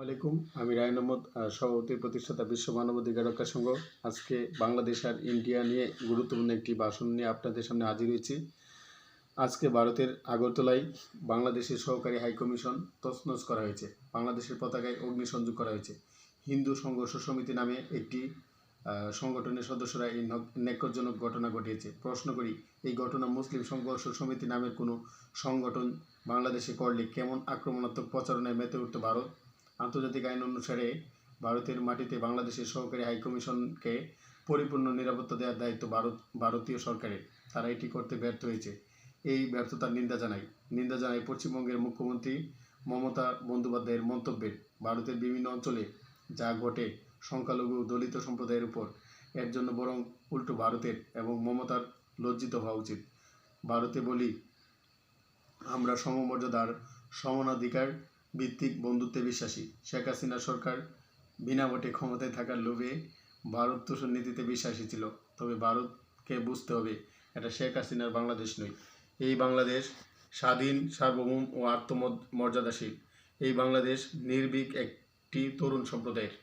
আলাইকুম, আমি রায়ন আহমদ, সভাপতি প্রতিষ্ঠাতা বিশ্ব মানবাধিকার রক্ষা সংঘ। আজকে বাংলাদেশ আর ইন্ডিয়া নিয়ে গুরুত্বপূর্ণ একটি ভাষণ নিয়ে আপনাদের সামনে হাজির হয়েছি। আজকে ভারতের আগরতলায় বাংলাদেশের সহকারী হাইকমিশন তছনছ করা হয়েছে। বাংলাদেশের পতাকায় অগ্নিসংযোগ করা হয়েছে। হিন্দু সংঘর্ষ সমিতি নামে একটি সংগঠনের সদস্যরা এই ন্যাক্কারজনক ঘটনা ঘটিয়েছে। প্রশ্ন করি, এই ঘটনা মুসলিম সংঘর্ষ সমিতি নামের কোনো সংগঠন বাংলাদেশে করলে কেমন আক্রমণাত্মক প্রচারণায় মেতে উঠত ভারত? আন্তর্জাতিক আইন অনুসারে ভারতের মাটিতে বাংলাদেশের সহকারী হাইকমিশনকে পরিপূর্ণ নিরাপত্তা দেওয়ার দায়িত্ব ভারতীয় সরকারের। তারা এটি করতে ব্যর্থ হয়েছে। এই ব্যর্থতার নিন্দা জানাই পশ্চিমবঙ্গের মুখ্যমন্ত্রী মমতা বন্দ্যোপাধ্যায়ের মন্তব্যের। ভারতের বিভিন্ন অঞ্চলে যা ঘটে সংখ্যালঘু দলিত সম্প্রদায়ের উপর, এর জন্য বরং উল্টো ভারতের এবং মমতার লজ্জিত হওয়া উচিত। ভারতে বলি, আমরা সমমর্যাদার সমানাধিকার ভিত্তিক বন্ধুত্বে বিশ্বাসী। শেখ হাসিনা সরকার বিনা ভোটে ক্ষমতায় থাকার লোভে ভারত তোষণ নীতিতে বিশ্বাসী ছিল। তবে ভারতকে বুঝতে হবে, এটা শেখ হাসিনার বাংলাদেশ নয়। এই বাংলাদেশ স্বাধীন, সার্বভৌম ও আত্মমর্যাদাশীল। এই বাংলাদেশ নির্ভীক একটি তরুণ সম্প্রদায়ের।